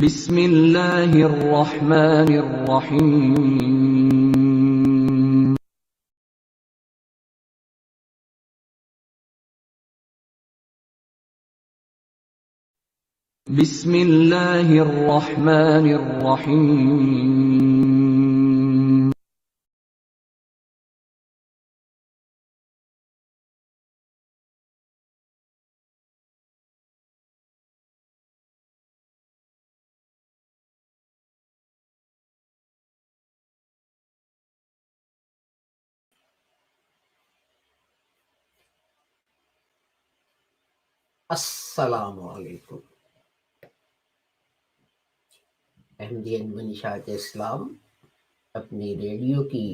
بسم اللہ الرحمن الرحیم بسم اللہ الرحمن الرحیم السلام علیکم. احمدین منشاءات اسلام اپنی ریڈیو کی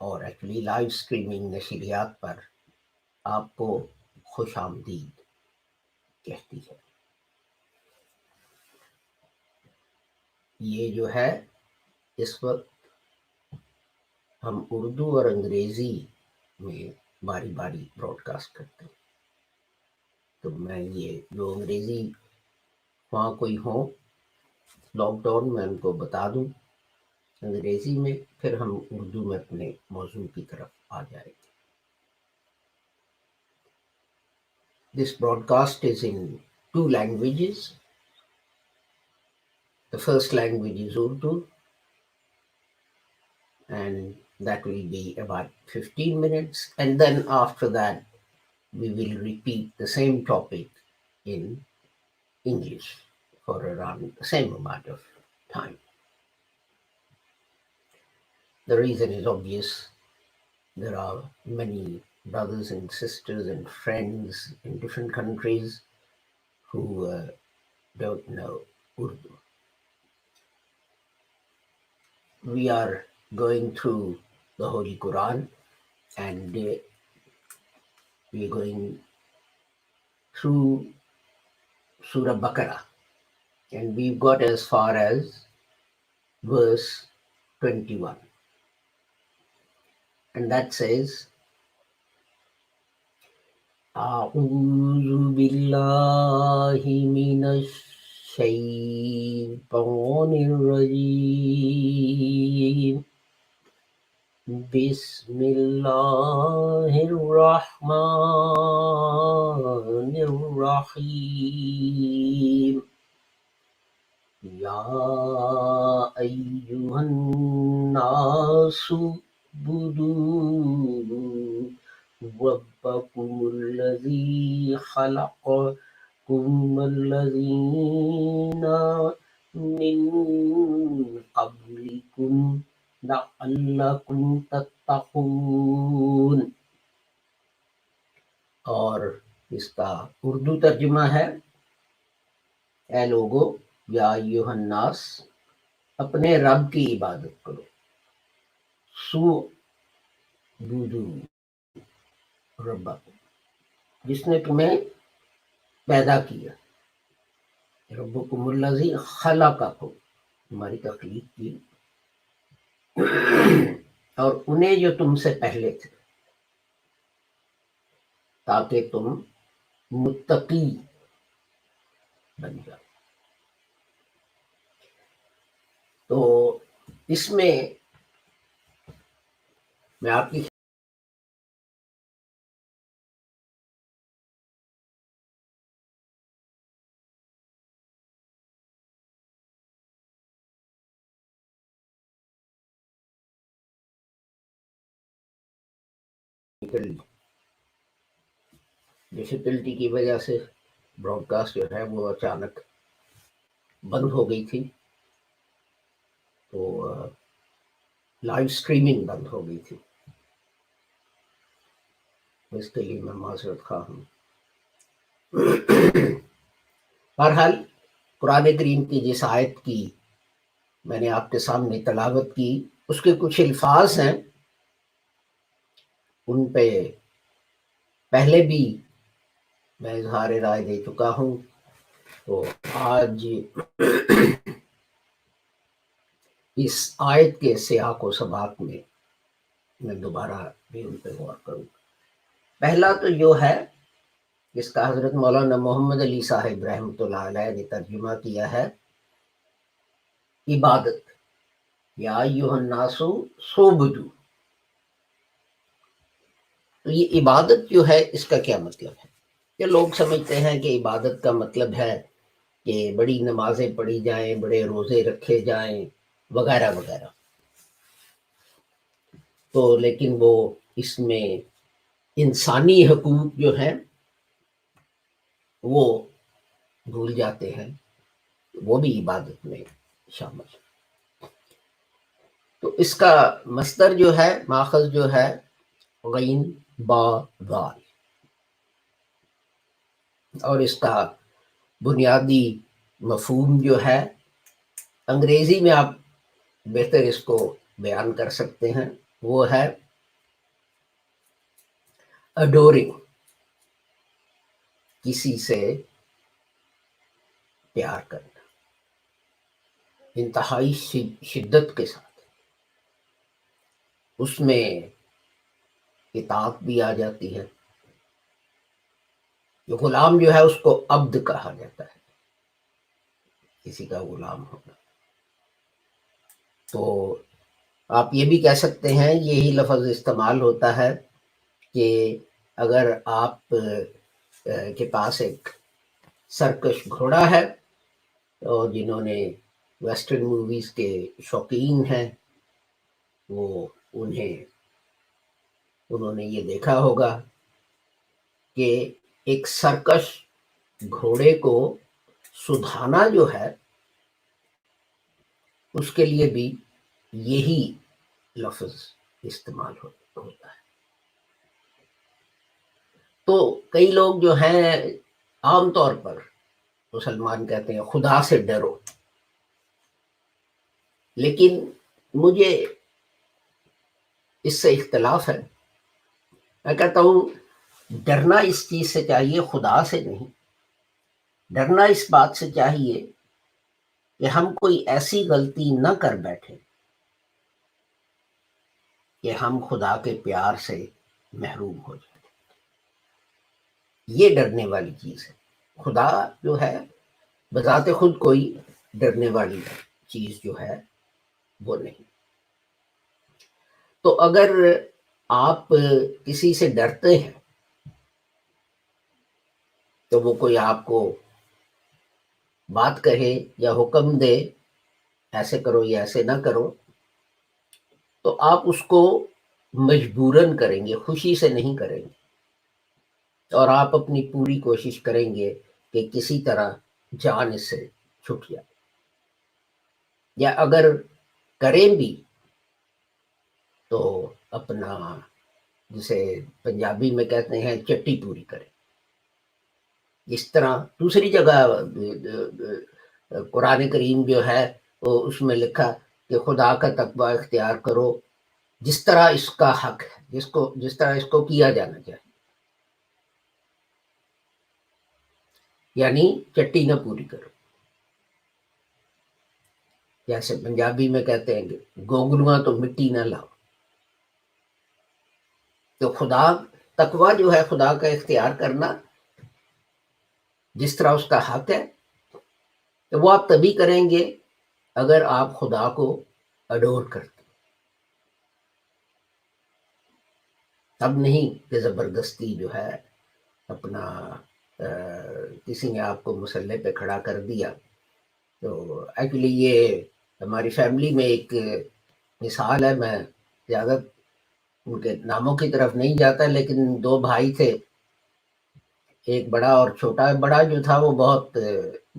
اور ایکچولی لائیو سٹریمنگ نشریات پر آپ کو خوش آمدید کہتی ہے. یہ جو ہے اس وقت ہم اردو اور انگریزی میں باری باری براڈ کاسٹ کرتے ہیں، تو میں یہ جو انگریزی وہاں کوئی ہوں لاک ڈاؤن میں ان کو بتا دوں انگریزی میں، پھر ہم اردو میں اپنے موضوع کی طرف آ جائیں گے. This broadcast is in two languages. The first language is Urdu, and that will be about 15 minutes. And then after that, we will repeat the same topic in English for around the same amount of time. The reason is obvious. There are many brothers and sisters and friends in different countries who don't know Urdu. We are going through the Holy Quran, and we are going through Surah Baqarah, and we've got as far as verse 21, and that says, أعوذ بالله من الشيطان الرجيم بسم الله الرحمن الرحيم يا أيها الناس اعبدوا ربكم الذي خلقكم والذين من قبلكم لعلكم تتقون. اور اس کا اردو ترجمہ ہے، اے لوگو، یا ایھا الناس، اپنے رب کی عبادت کرو. سو بدو ربکم، جس نے تمہیں پیدا کیا. ربکم الذی خلقکم، تمہاری تخلیق کی، اور انہیں جو تم سے پہلے تھے، تاکہ تم متقی بن جاؤ. تو اس میں آپ کی ڈفیکلٹی کی وجہ سے براڈ کاسٹ جو ہے وہ اچانک بند ہو گئی تھی، تو لائیو سٹریمنگ بند ہو گئی تھی. اس کے لیے میں معذرت خواہ ہوں. بہرحال قرآن کریم کی جس آیت کی میں نے آپ کے سامنے تلاوت کی، اس کے کچھ الفاظ ہیں، ان پہ پہلے بھی میں اظہار رائے دے چکا ہوں. تو آج اس آیت کے سیاق و سباق میں دوبارہ بھی ان پہ غور کروں. پہلا تو جو ہے، اس کا حضرت مولانا محمد علی صاحب رحمۃ اللہ علیہ نے ترجمہ کیا ہے، عبادت، یا ایھا الناس سوبدو. تو یہ عبادت جو ہے اس کا کیا مطلب ہے؟ کہ لوگ سمجھتے ہیں کہ عبادت کا مطلب ہے کہ بڑی نمازیں پڑھی جائیں، بڑے روزے رکھے جائیں وغیرہ وغیرہ. تو لیکن وہ اس میں انسانی حقوق جو ہیں وہ بھول جاتے ہیں، وہ بھی عبادت میں شامل ہے. تو اس کا مصدر جو ہے، ماخذ جو ہے غین با دال، اور اس کا بنیادی مفہوم جو ہے انگریزی میں آپ بہتر اس کو بیان کر سکتے ہیں، وہ ہے اڈورنگ، کسی سے پیار کرنا انتہائی شدت کے ساتھ. اس میں اطاعت بھی آ جاتی ہے. جو غلام جو ہے اس کو عبد کہا جاتا ہے، کسی کا غلام ہونا. تو آپ یہ بھی کہہ سکتے ہیں، یہی لفظ استعمال ہوتا ہے کہ اگر آپ کے پاس ایک سرکش گھوڑا ہے، اور جنہوں نے ویسٹرن موویز کے شوقین ہیں وہ انہوں نے یہ دیکھا ہوگا کہ ایک سرکش گھوڑے کو سدھانا جو ہے اس کے لیے بھی یہی لفظ استعمال ہوتا ہے. تو کئی لوگ جو ہیں عام طور پر مسلمان کہتے ہیں خدا سے ڈرو، لیکن مجھے اس سے اختلاف ہے. میں کہتا ہوں ڈرنا اس چیز سے چاہیے، خدا سے نہیں. ڈرنا اس بات سے چاہیے کہ ہم کوئی ایسی غلطی نہ کر بیٹھے کہ ہم خدا کے پیار سے محروم ہو جائیں. یہ ڈرنے والی چیز ہے. خدا جو ہے بذات خود کوئی ڈرنے والی چیز جو ہے وہ نہیں. تو اگر آپ کسی سے ڈرتے ہیں تو وہ کوئی آپ کو بات کہے یا حکم دے ایسے کرو یا ایسے نہ کرو، تو آپ اس کو مجبوراً کریں گے، خوشی سے نہیں کریں گے، اور آپ اپنی پوری کوشش کریں گے کہ کسی طرح جان اس سے چھٹ جائے. یا اگر کریں بھی تو اپنا، جسے پنجابی میں کہتے ہیں چٹی پوری کریں. اس طرح دوسری جگہ قرآن کریم جو ہے وہ اس میں لکھا کہ خدا کا تقوی اختیار کرو جس طرح اس کا حق ہے، جس طرح اس کو کیا جانا چاہیے. یعنی چٹی نہ پوری کرو. جیسے پنجابی میں کہتے ہیں کہ گوگلواں تو مٹی نہ لاؤ. تو خدا تقوی جو ہے، خدا کا اختیار کرنا جس طرح اس کا حق ہے، تو وہ آپ تبھی کریں گے اگر آپ خدا کو اڈور کرتے. اب نہیں کہ زبردستی جو ہے اپنا کسی نے آپ کو مسلح پہ کھڑا کر دیا. تو ایکچولی یہ ہماری فیملی میں ایک مثال ہے. میں زیادہ ان کے ناموں کی طرف نہیں جاتا، لیکن دو بھائی تھے، ایک بڑا اور چھوٹا. بڑا جو تھا وہ بہت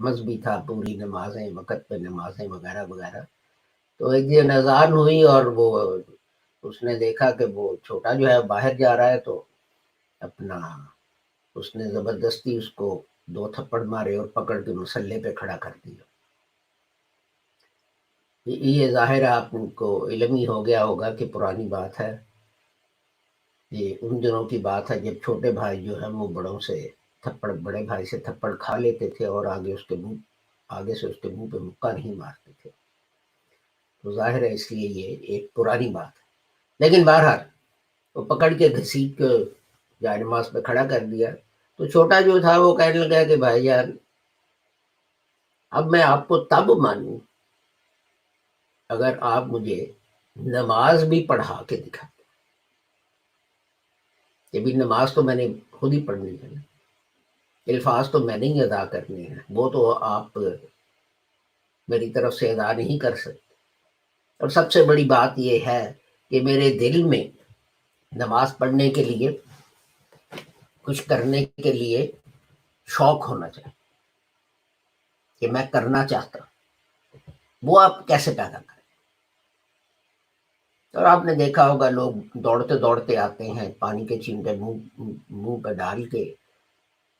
مذہبی تھا، پوری نمازیں وقت پہ نمازیں وغیرہ وغیرہ. تو ایک دن اذان ہوئی اور وہ اس نے دیکھا کہ وہ چھوٹا جو ہے باہر جا رہا ہے، تو اپنا اس نے زبردستی اس کو 2 تھپڑ مارے اور پکڑ کے مسلح پہ کھڑا کر دیا. یہ ظاہر ہے آپ کو علم ہی ہو گیا ہوگا کہ پرانی بات ہے. یہ ان دنوں کی بات ہے جب چھوٹے بھائی جو ہیں وہ بڑے بھائی سے تھپڑ کھا لیتے تھے اور آگے سے اس کے منہ پہ مکہ نہیں مارتے تھے. تو ظاہر ہے اس لیے یہ ایک پرانی بات ہے. لیکن بہرحال وہ پکڑ کے گھسیٹ کے جائے نماز پہ کھڑا کر دیا. تو چھوٹا جو تھا وہ کہنے لگا کہ بھائی جان اب میں آپ کو تب مانوں اگر آپ مجھے نماز بھی پڑھا کے دکھاتے کہ بھی نماز تو میں نے خود ہی پڑھنی ہے نا، الفاظ تو میں نے ہی ادا کرنے ہیں، وہ تو آپ میری طرف سے ادا نہیں کر سکتے۔ اور سب سے بڑی بات یہ ہے کہ میرے دل میں نماز پڑھنے کے لیے، کچھ کرنے کے لیے شوق ہونا چاہیے کہ میں کرنا چاہتا ہوں۔ وہ آپ کیسے پیدا کریں؟ اور آپ نے دیکھا ہوگا لوگ دوڑتے دوڑتے آتے ہیں، پانی کے چینٹے منہ پہ ڈال کے،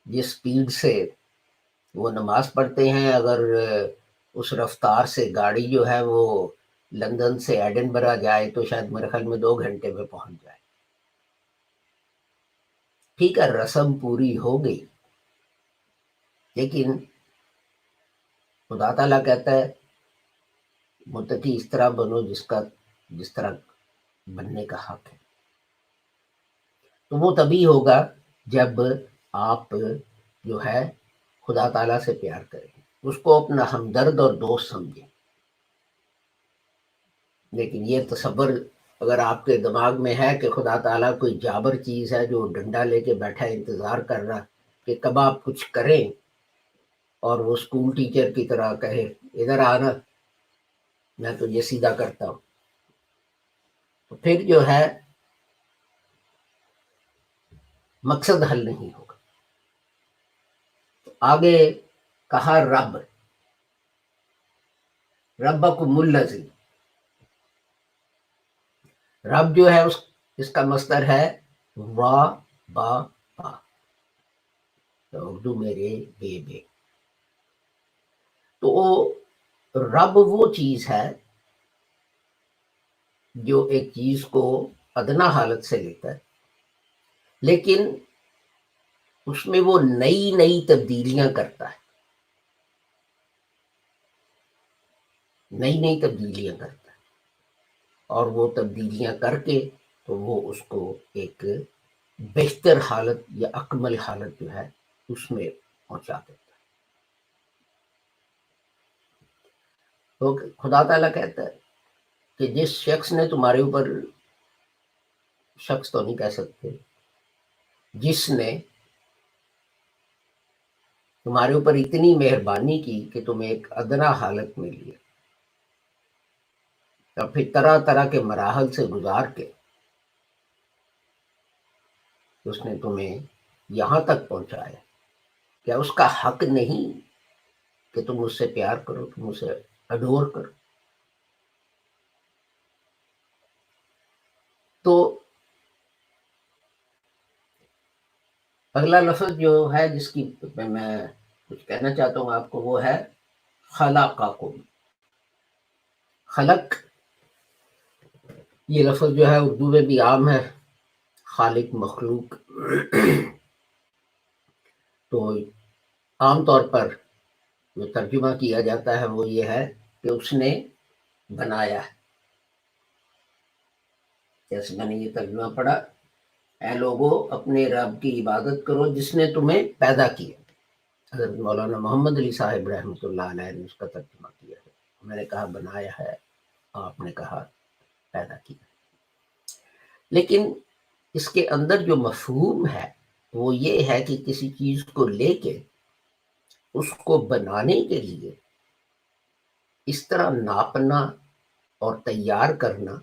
جس سپیڈ سے وہ نماز پڑھتے ہیں، اگر اس رفتار سے گاڑی جو ہے وہ لندن سے ایڈنبرا جائے تو شاید میرے خیال میں 2 گھنٹے میں پہنچ جائے۔ ٹھیک ہے، رسم پوری ہو گئی، لیکن خدا تعالیٰ کہتا ہے متقی اس طرح بنو جس طرح بننے کا حق ہے۔ تو وہ تبھی ہوگا جب آپ جو ہے خدا تعالیٰ سے پیار کریں، اس کو اپنا ہمدرد اور دوست سمجھیں۔ لیکن یہ تصور اگر آپ کے دماغ میں ہے کہ خدا تعالیٰ کوئی جابر چیز ہے جو ڈنڈا لے کے بیٹھا ہے، انتظار کر رہا کہ کب آپ کچھ کریں، اور وہ اسکول ٹیچر کی طرح کہے ادھر آنا میں تو یہ سیدھا کرتا ہوں، تو پھر جو ہے مقصد حل نہیں ہوگا۔ آگے کہا ربکم الذی، رب جو ہے اس کا مصدر ہے وا با پا، اردو میرے بے۔ تو رب وہ چیز ہے جو ایک چیز کو ادنا حالت سے لیتا ہے، لیکن اس میں وہ نئی تبدیلیاں کرتا ہے، نئی تبدیلیاں کرتا ہے، اور وہ تبدیلیاں کر کے تو وہ اس کو ایک بہتر حالت یا اکمل حالت جو ہے اس میں پہنچا دیتا ہے۔ تو خدا تعالیٰ کہتا ہے کہ جس شخص نے تمہارے اوپر، شخص تو نہیں کہہ سکتے، جس نے تمہارے اوپر اتنی مہربانی کی کہ تمہیں ایک ادنا حالت میں لیا، اور پھر طرح طرح کے مراحل سے گزار کے اس نے تمہیں یہاں تک پہنچایا، کیا اس کا حق نہیں کہ تم اس سے پیار کرو، تم اسے اڈور کرو؟ تو اگلا لفظ جو ہے جس کی میں کچھ کہنا چاہتا ہوں آپ کو، وہ ہے خلقکم۔ خلق یہ لفظ جو ہے اردو میں بھی عام ہے، خالق، مخلوق۔ تو عام طور پر جو ترجمہ کیا جاتا ہے وہ یہ ہے کہ اس نے بنایا ہے۔ جیسے میں نے یہ ترجمہ پڑھا، اے لوگو اپنے رب کی عبادت کرو جس نے تمہیں پیدا کیا۔ حضرت مولانا محمد علی صاحب رحمۃ اللہ علیہ نے اس کا ترجمہ کیا ہے، میں نے کہا بنایا ہے، آپ نے کہا پیدا کیا۔ لیکن اس کے اندر جو مفہوم ہے وہ یہ ہے کہ کسی چیز کو لے کے اس کو بنانے کے لیے اس طرح ناپنا اور تیار کرنا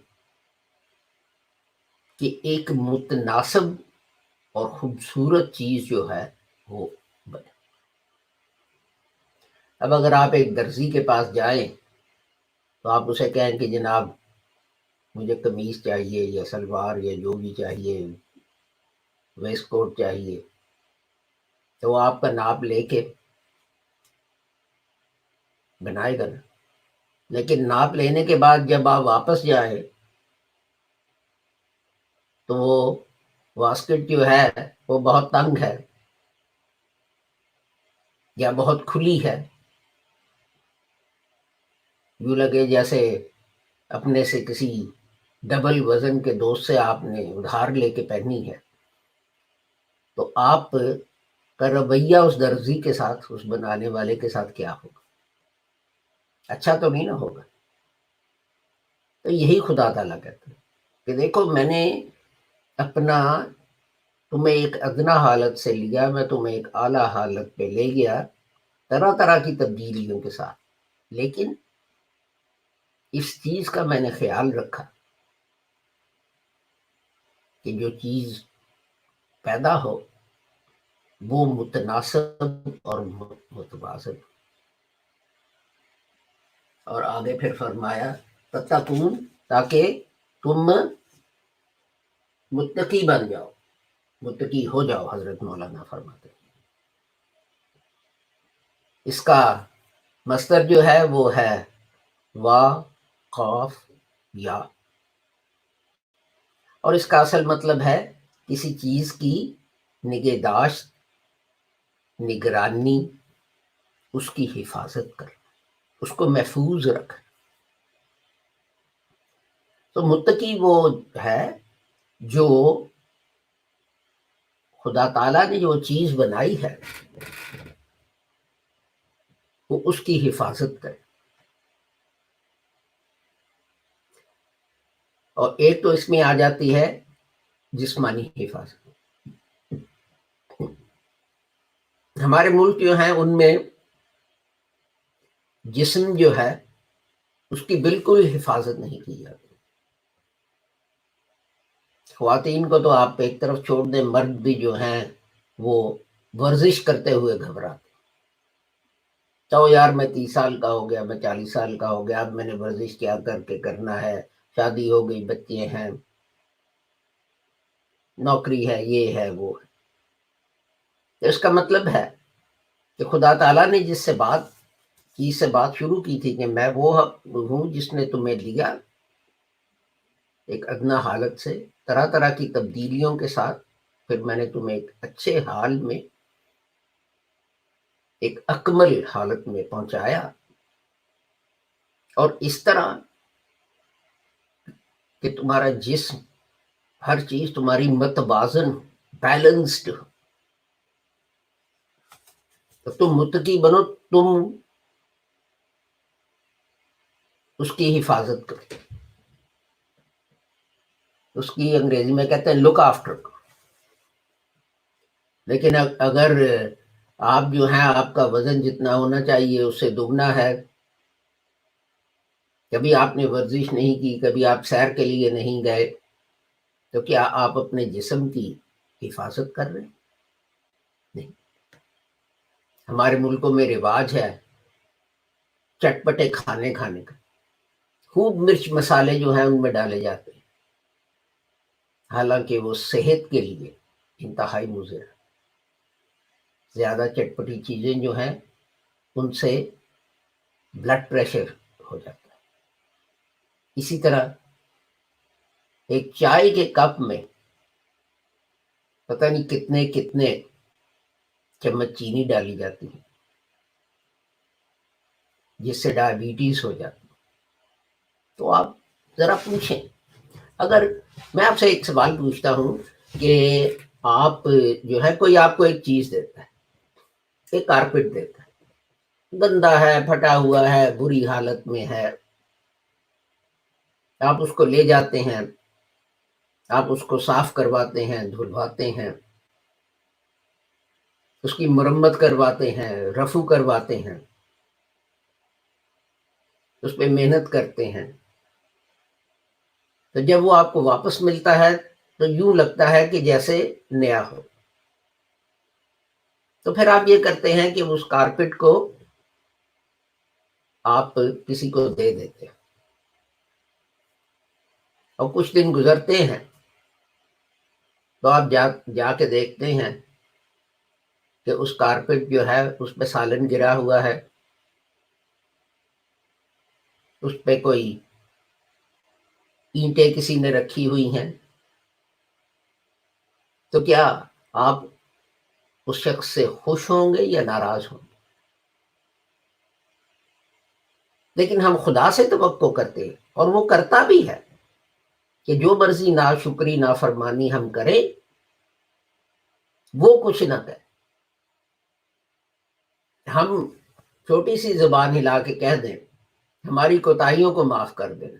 کہ ایک متناسب اور خوبصورت چیز جو ہے وہ بنے۔ اب اگر آپ ایک درزی کے پاس جائیں تو آپ اسے کہیں کہ جناب مجھے قمیض چاہیے یا سلوار یا جو بھی چاہیے، ویسٹ کوٹ چاہیے، تو وہ آپ کا ناپ لے کے بنائے گا نا۔ لیکن ناپ لینے کے بعد جب آپ واپس جائیں تو وہ واسکٹ جو ہے وہ بہت تنگ ہے یا بہت کھلی ہے، یوں لگے جیسے اپنے سے کسی ڈبل وزن کے دوست سے آپ نے ادھار لے کے پہنی ہے۔ تو آپ کا رویہ اس درزی کے ساتھ، اس بنانے والے کے ساتھ کیا ہوگا؟ اچھا تو نہیں نہ ہوگا۔ تو یہی خدا تعالیٰ کہتے ہیں کہ دیکھو میں نے اپنا تمہیں ایک ادنا حالت سے لیا، میں تمہیں ایک اعلیٰ حالت پہ لے گیا طرح طرح کی تبدیلیوں کے ساتھ، لیکن اس چیز کا میں نے خیال رکھا کہ جو چیز پیدا ہو وہ متناسب اور متوازن، اور آگے پھر فرمایا تتقون، تاکہ تم متقی بن جاؤ، متقی ہو جاؤ، حضرت مولانا فرماتے ہیں۔ اس کا مصدر جو ہے وہ ہے وا قاف یا، اور اس کا اصل مطلب ہے کسی چیز کی نگہداشت، نگرانی، اس کی حفاظت کر، اس کو محفوظ رکھ۔ تو متقی وہ ہے جو خدا تعالیٰ نے جو چیز بنائی ہے وہ اس کی حفاظت کرے، اور ایک تو اس میں آ جاتی ہے جسمانی حفاظت۔ ہمارے ملک جو ہیں ان میں جسم جو ہے اس کی بالکل حفاظت نہیں کی جاتی۔ خواتین کو تو آپ ایک طرف چھوڑ دیں، مرد بھی جو ہیں وہ ورزش کرتے ہوئے گھبراتے، تو یار میں 30 سال کا ہو گیا، میں 40 سال کا ہو گیا، اب میں نے ورزش کیا کر کے کرنا ہے، شادی ہو گئی، بچے ہیں، نوکری ہے، یہ ہے وہ ہے۔ اس کا مطلب ہے کہ خدا تعالیٰ نے جس سے بات شروع کی تھی کہ میں وہ ہوں جس نے تمہیں لیا ایک ادنا حالت سے طرح طرح کی تبدیلیوں کے ساتھ، پھر میں نے تمہیں ایک اچھے حال میں، ایک اکمل حالت میں پہنچایا، اور اس طرح کہ تمہارا جسم، ہر چیز تمہاری متوازن، بیلنسڈ ہو۔ تو تم متقی بنو، تم اس کی حفاظت کرو، اس کی انگریزی میں کہتے ہیں لک آفٹر۔ لیکن اگر آپ جو ہیں، آپ کا وزن جتنا ہونا چاہیے اس سے دگنا ہے، کبھی آپ نے ورزش نہیں کی، کبھی آپ سیر کے لیے نہیں گئے، تو کیا آپ اپنے جسم کی حفاظت کر رہے ہیں؟ نہیں۔ ہمارے ملکوں میں رواج ہے چٹپٹے کھانے کا، خوب مرچ مسالے جو ہیں ان میں ڈالے جاتے ہیں، حالانکہ وہ صحت کے لیے انتہائی مضر ہے۔ زیادہ چٹپٹی چیزیں جو ہیں ان سے بلڈ پریشر ہو جاتا ہے۔ اسی طرح ایک چائے کے کپ میں پتہ نہیں کتنے کتنے چمچ چینی ڈالی جاتی ہے، جس سے ڈائبٹیز ہو جاتی ہے۔ تو آپ ذرا پوچھیں، اگر میں آپ سے ایک سوال پوچھتا ہوں کہ آپ جو ہے، کوئی آپ کو ایک چیز دیتا ہے، ایک کارپیٹ دیتا ہے، گندا ہے، پھٹا ہوا ہے، بری حالت میں ہے، آپ اس کو لے جاتے ہیں، آپ اس کو صاف کرواتے ہیں، دھلواتے ہیں، اس کی مرمت کرواتے ہیں، رفو کرواتے ہیں، اس پہ محنت کرتے ہیں، تو جب وہ آپ کو واپس ملتا ہے تو یوں لگتا ہے کہ جیسے نیا ہو۔ تو پھر آپ یہ کرتے ہیں کہ اس کارپیٹ کو آپ کسی کو دے دیتے ہیں، اور کچھ دن گزرتے ہیں تو آپ جا کے دیکھتے ہیں کہ اس کارپیٹ جو ہے اس پہ سالن گرا ہوا ہے، اس پہ کوئی اینٹیں کسی نے رکھی ہوئی ہیں۔ تو کیا آپ اس شخص سے خوش ہوں گے یا ناراض ہوں گے؟ لیکن ہم خدا سے توقع کرتے ہیں، اور وہ کرتا بھی ہے، کہ جو مرضی ناشکری نافرمانی ہم کریں وہ کچھ نہ کرے۔ ہم چھوٹی سی زبان ہلا کے کہہ دیں ہماری کوتاہیوں کو معاف کر دینا،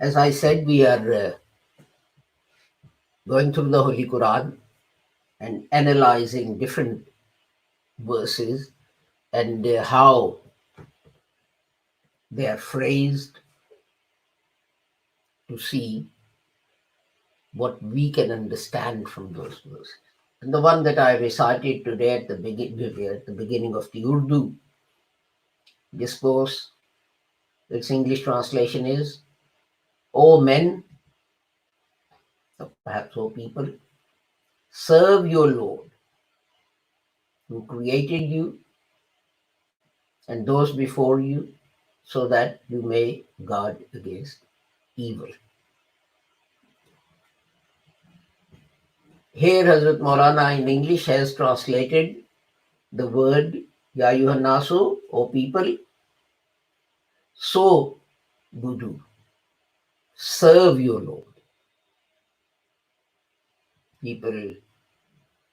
As I said, we are going through the Holy Quran and analyzing different verses and how they are phrased to see what we can understand from those verses. And the one that I recited today at the beginning of the Urdu discourse, its English translation is, O men, or perhaps O people, serve your Lord who created you and those before you, so that you may guard against evil. Here Hazrat Maulana in English has translated the word Ya Ayyuhan Nasu, O people, so do, serve your Lord. People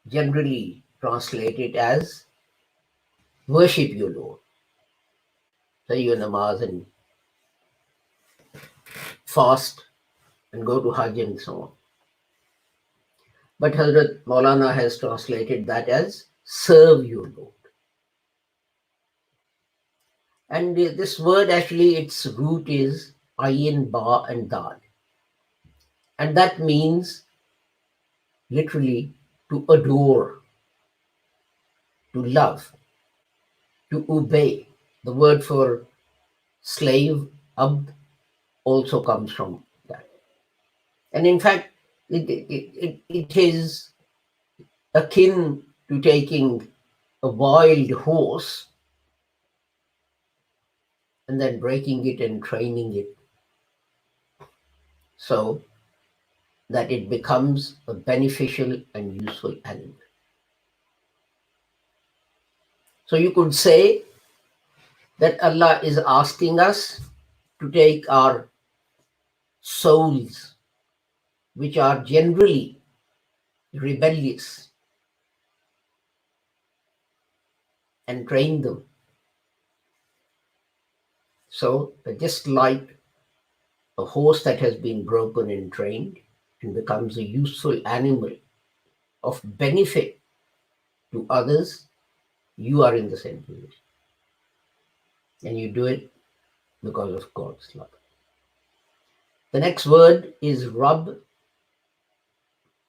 generally translate it as worship your Lord. Say your namaz and fast and go to Hajj and so on. But Hazrat Maulana has translated that as serve your Lord. And this word, actually, its root is ayin, ba, and dal. And that means literally to adore, to love, to obey. The word for slave, abd, also comes from that. And in fact, it is akin to taking a wild horse and then breaking it and training it so that it becomes a beneficial and useful animal. So you could say that Allah is asking us to take our souls, which are generally rebellious, and train them. So just like a horse that has been broken and trained and becomes a useful animal of benefit to others, you are in the same position. And you do it because of God's love. The next word is Rabb.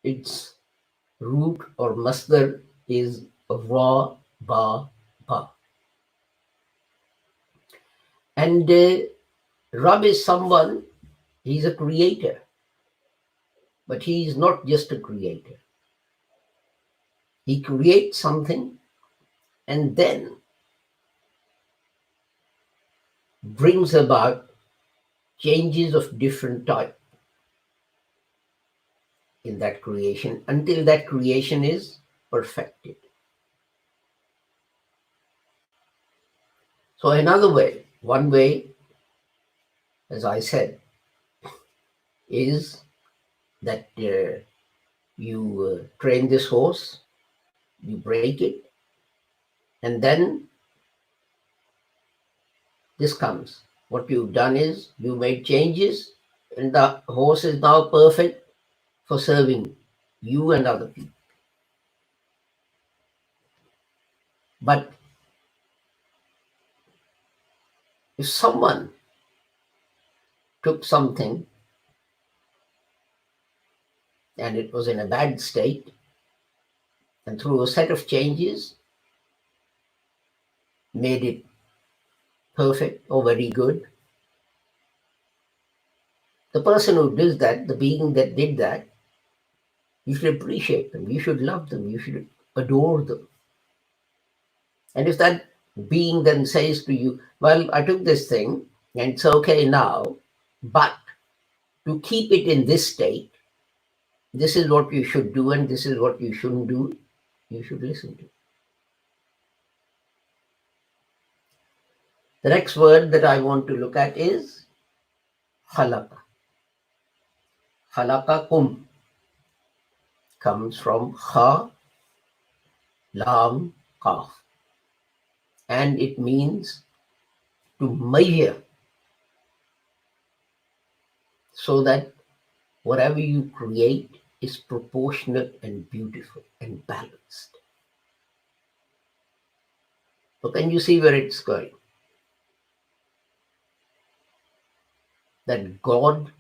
Its root or masdar is Ra, Ba, Ba. And Rabb is someone, he's a creator. But he is not just a creator. He creates something and then brings about changes of different type in that creation until that creation is perfected. So another way, one way, as I said, is that you train this horse, you break it, and then this comes. What you've done is you made changes, and the horse is now perfect for serving you and other people. But if someone took something and it was in a bad state, and through a set of changes made it perfect or very good, the person who does that, the being that did that, you should appreciate them, you should love them, you should adore them. And if that being then says to you, well, I took this thing and it's okay now, but to keep it in this state, this is what you should do and this is what you shouldn't do, you should listen to. The next word that I want to look at is khalaqa. Khalaqakum comes from kha, lam, qaf, and it means to measure so that whatever you create is proportionate and beautiful and balanced. So can you see where it's going? That God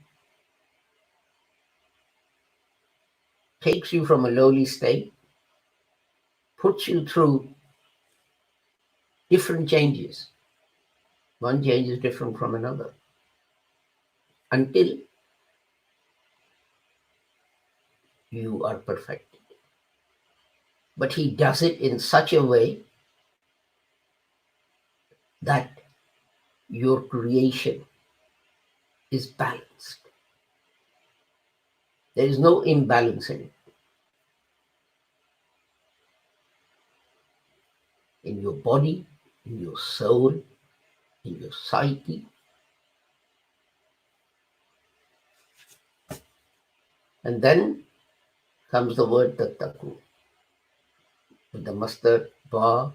takes you from a lowly state, puts you through different changes. One change is different from another until you are perfected. But he does it in such a way that your creation is balanced. There is no imbalance in it. In your body, in your soul, in your psyche. And then comes the word tattaku, with the masdar ba,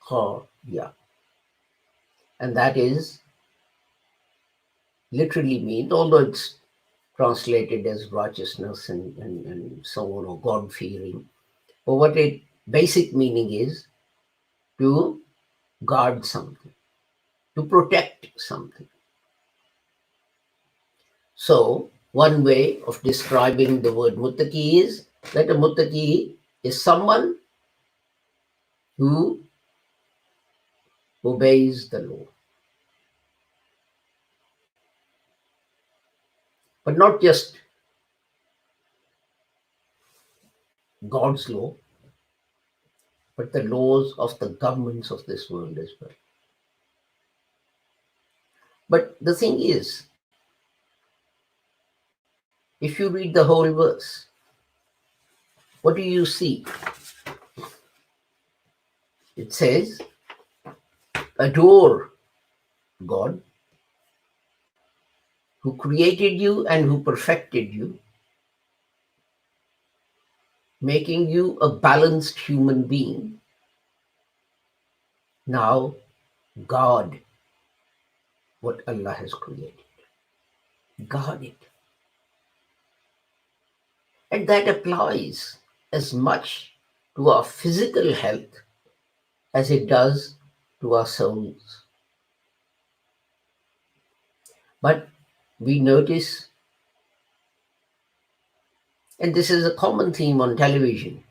kha, ya. And that is literally means, although it's translated as righteousness and so on, or God-fearing, but what its basic meaning is to guard something, to protect something. So one way of describing the word muttaqi is that a muttaqi is someone who obeys the law. But not just God's law, but the laws of the governments of this world as well. But the thing is, if you read the whole verse, what do you see? It says, adore God who created you and who perfected you, making you a balanced human being. Now, guard what Allah has created. Guard it. And that applies as much to our physical health as it does to our souls. But we notice, and this is a common theme on television,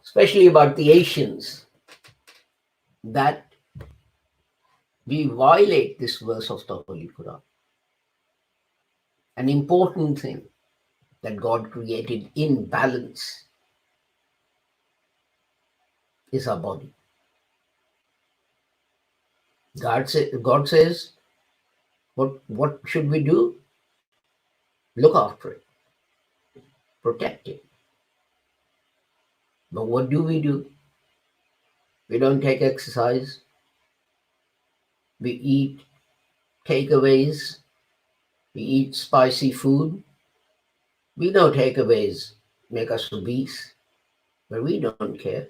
especially about the Asians, that we violate this verse of the Holy Quran. An important thing that God created in balance is our body. God says, what should we do? Look after it, protect it. But what do? We don't take exercise. We eat takeaways. We eat spicy food. We know takeaways make us obese, but we don't care.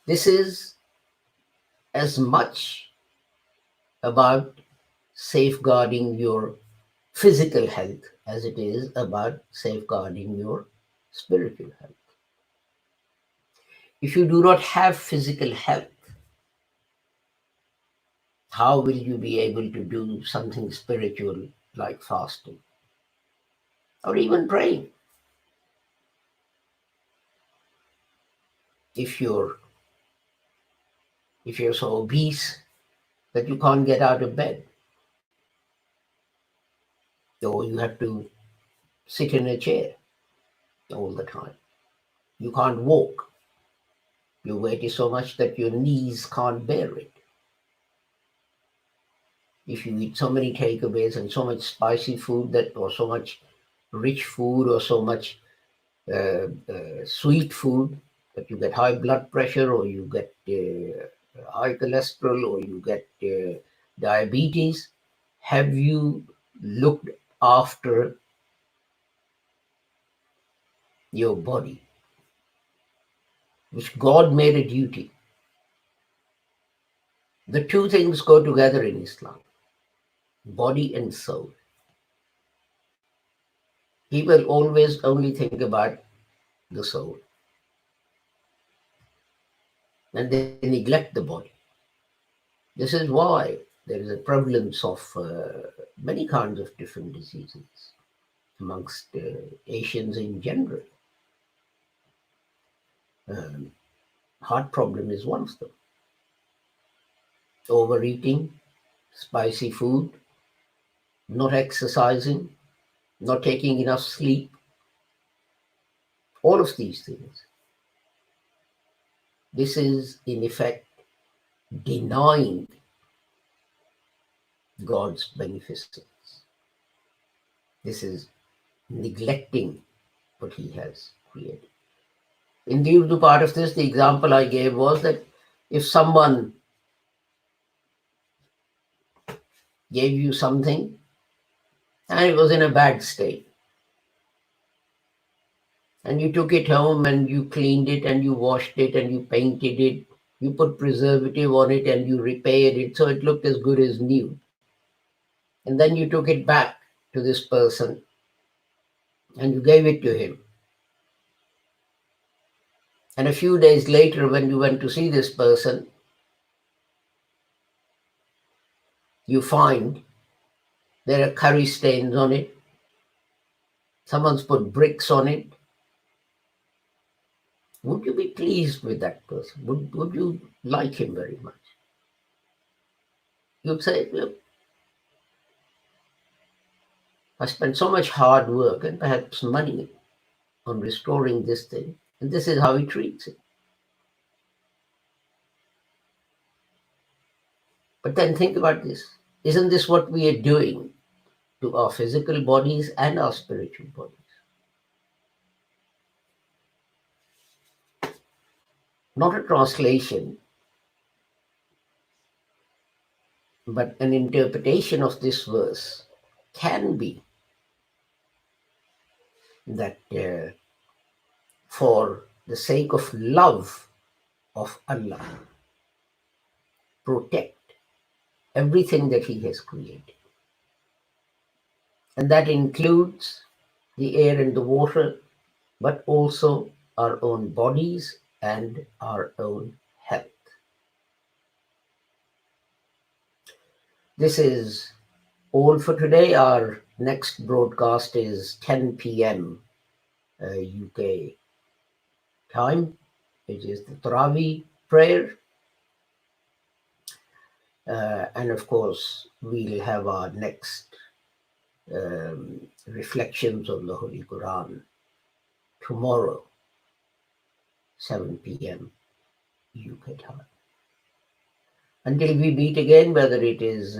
This is as much about safeguarding your physical health as it is about safeguarding your spiritual health. If you do not have physical health, how will you be able to do something spiritual like fasting or even praying? If you're so obese that you can't get out of bed, or you have to sit in a chair all the time, you can't walk, your weight is so much that your knees can't bear it. If you eat so many takeaways and so much spicy food or so much rich food or so much sweet food that you get high blood pressure, or you get high cholesterol, or you get diabetes, have you looked after your body, which God made a duty? The two things go together in Islam, body and soul. People always only think about the soul, and they neglect the body. This is why there is a prevalence of many kinds of different diseases amongst Asians in general. Heart problem is one of them. Overeating, spicy food, not exercising, not taking enough sleep, all of these things. This is, in effect, denying God's beneficence. This is neglecting what He has created. In the Urdu part of this, the example I gave was that if someone gave you something and it was in a bad state, and you took it home and you cleaned it and you washed it and you painted it, you put preservative on it and you repaired it so it looked as good as new. And then you took it back to this person and you gave it to him. And a few days later, when you went to see this person, you find there are curry stains on it. Someone's put bricks on it. Would you be pleased with that person? Would you like him very much? You'd say, look, I spent so much hard work and perhaps money on restoring this thing, and this is how he treats it. But then think about this. Isn't this what we are doing to our physical bodies and our spiritual bodies? Not a translation, but an interpretation of this verse can be that for the sake of love of Allah, protect everything that He has created. And that includes the air and the water, but also our own bodies and our own health. This is all for today. Our next broadcast is 10 p.m. UK time. It is the Tarawih prayer. And of course, we'll have our next reflections on the Holy Quran tomorrow, 7 p.m. you get hurt. Until we meet again, whether it is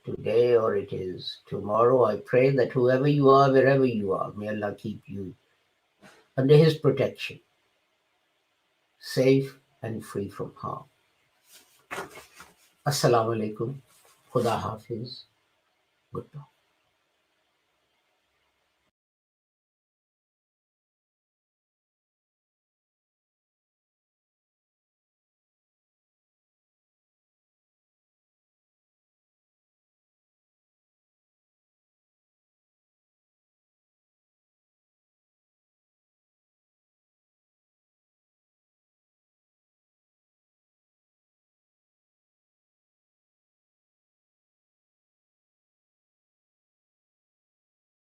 today or it is tomorrow, I pray that whoever you are, wherever you are, may Allah keep you under His protection, safe and free from harm. Assalamu alaikum. Khuda Hafiz. Goodbye.